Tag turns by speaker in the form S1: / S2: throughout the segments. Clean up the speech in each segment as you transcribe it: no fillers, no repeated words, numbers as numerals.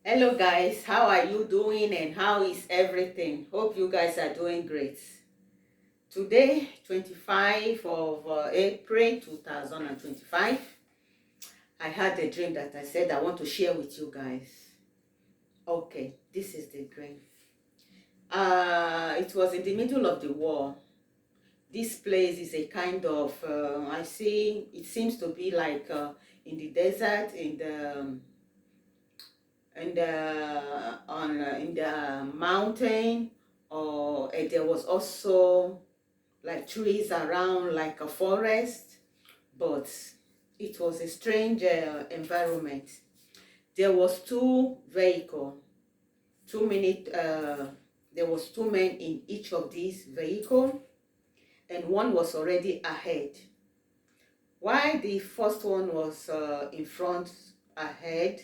S1: Hello guys, how are you doing and how is everything? Hope you guys are doing great. Today, 25 of April 2025, I had a dream that I said I want to share with you guys. Okay, this is the dream. It was in the middle of the war. This place is a kind of, I see, it seems to be like in the desert, in the mountain, or there was also like trees around like a forest, but it was a strange environment. There was two vehicle, two minute there was two men in each of these vehicle, and one was already ahead. While the first one was in front ahead,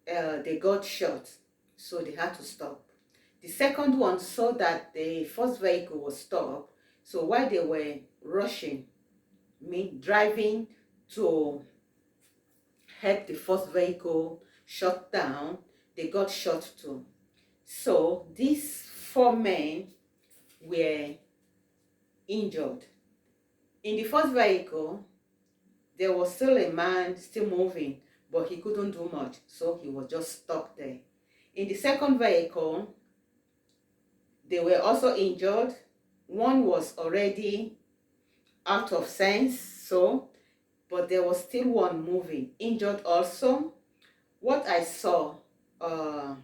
S1: they got shot, so they had to stop. The second one saw that the first vehicle was stopped, so while they were rushing, driving to help the first vehicle shut down, they got shot too. So these four men were injured. In the first vehicle, there was still a man still moving, but he couldn't do much, so he was just stuck there. In the second vehicle, they were also injured. One was already out of sense, so, but there was still one moving, injured also. What I saw uh,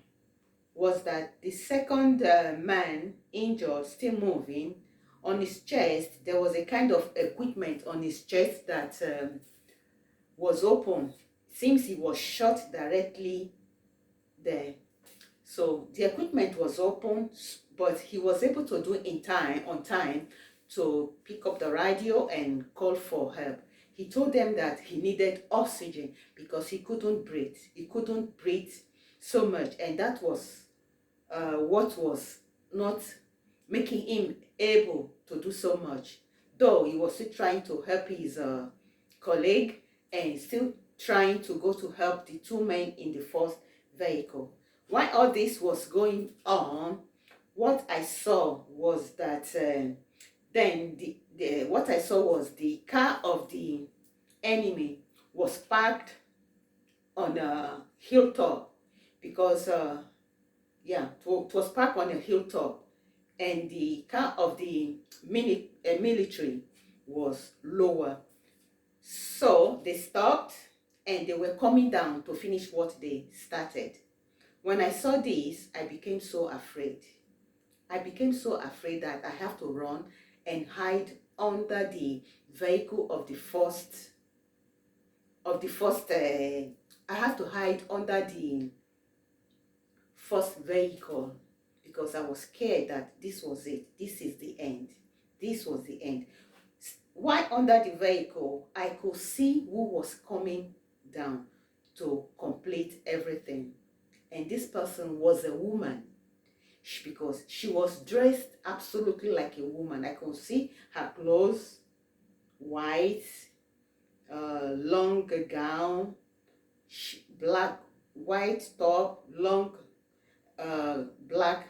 S1: was that the second man injured, still moving, on his chest, there was a kind of equipment on his chest that was open. Seems he was shot directly there. So the equipment was open, but he was able to do it on time, to pick up the radio and call for help. He told them that he needed oxygen because he couldn't breathe. He couldn't breathe so much, and that was what was not making him able to do so much. Though he was still trying to help his colleague, and still trying to go to help the two men in the first vehicle. While all this was going on, what I saw was that then what I saw was the car of the enemy was parked on a hilltop, because yeah, it was parked on a hilltop, and the car of the military was lower. So they stopped, and they were coming down to finish what they started. When I saw this, I became so afraid. I became so afraid that I have to run and hide under the vehicle of the first. I have to hide under the first vehicle, because I was scared that this was it. This is the end. This was the end. While under the vehicle, I could see who was coming down to complete everything. And this person was a woman, because she was dressed absolutely like a woman. I could see her clothes, white, long gown, black, white top, long black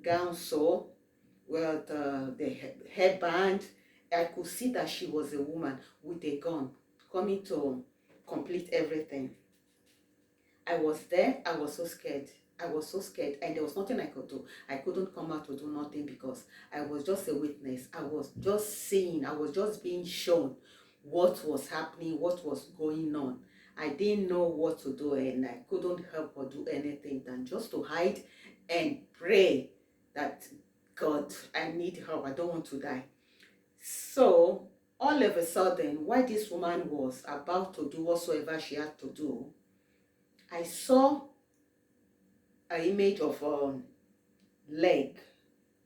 S1: gown, so with the headband. I could see that she was a woman with a gun coming to complete everything. I was there. I was so scared. I was so scared, and there was nothing I could do. I couldn't come out to do nothing, because I was just a witness. I was just seeing, I was just being shown what was happening, what was going on. I didn't know what to do, and I couldn't help or do anything than just to hide and pray that, God, I need help. I don't want to die. So all of a sudden, while this woman was about to do whatsoever she had to do, I saw an image of a leg,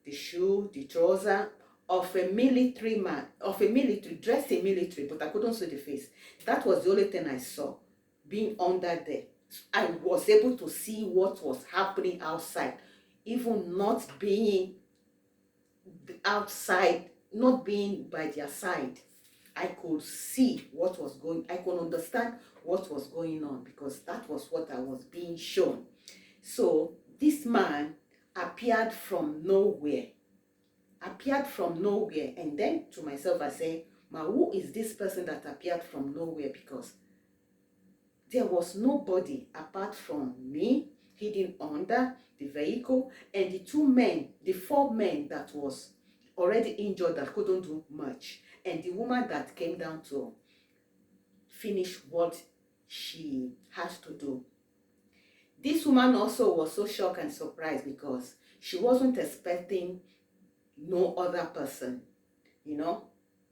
S1: the shoe, the trouser of a military man, of a military, dressed in military, but I couldn't see the face. That was the only thing I saw being under there. I was able to see what was happening outside, even not being outside, not being by their side. I could see what was going, I could understand what was going on, because that was what I was being shown. So this man appeared from nowhere, and then to myself I say, ma, who is this person that appeared from nowhere? Because there was nobody apart from me hidden under the vehicle, and the two men, the four men that was already injured that couldn't do much, and the woman that came down to finish what she has to do. This woman also was so shocked and surprised because she wasn't expecting no other person, you know,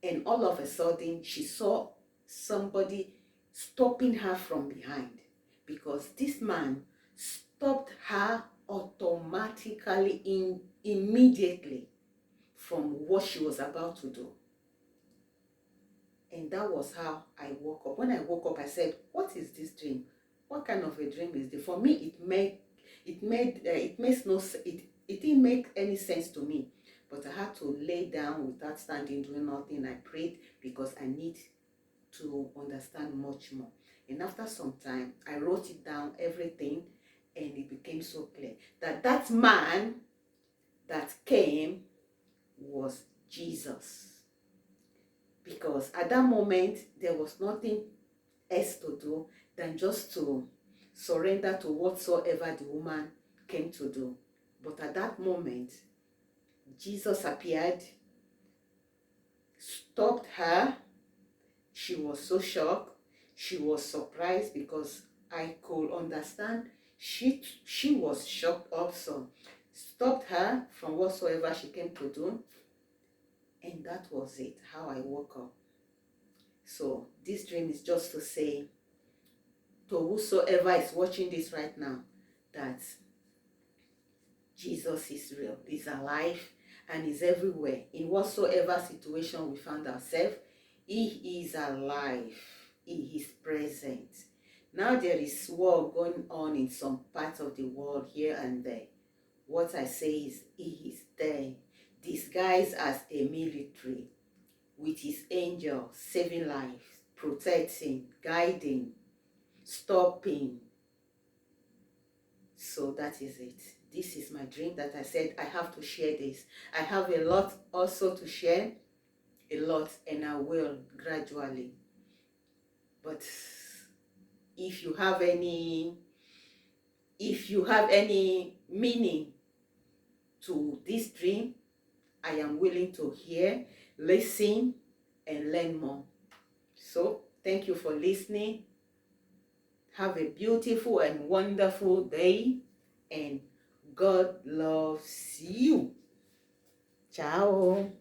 S1: and all of a sudden she saw somebody stopping her from behind, because this man stopped her automatically immediately from what she was about to do. And that was how I woke up. When I woke up, I said, what is this dream? What kind of a dream is this? For me, it makes no, it didn't make any sense to me. But I had to lay down without standing, doing nothing. I prayed because I need to understand much more. And after some time, I wrote it down, everything, and it became so clear that that man that came was Jesus. Because at that moment, there was nothing else to do than just to surrender to whatsoever the woman came to do. But at that moment, Jesus appeared, stopped her. She was so shocked. She was surprised because I could understand she was shocked also. Stopped her from whatsoever she came to do. And that was it, how I woke up. So this dream is just to say to whosoever is watching this right now that Jesus is real, is alive, and is everywhere. In whatsoever situation we found ourselves, he is alive. He is present. Now there is war going on in some parts of the world here and there. What I say is he is there, disguised as a military, with his angels, saving lives, protecting, guiding, stopping. So that is it. This is my dream that I said I have to share this. I have a lot also to share, a lot, and I will gradually. But if you have any meaning to this dream, I am willing to hear, listen, and learn more. So thank you for listening. Have a beautiful and wonderful day, and God loves you. Ciao.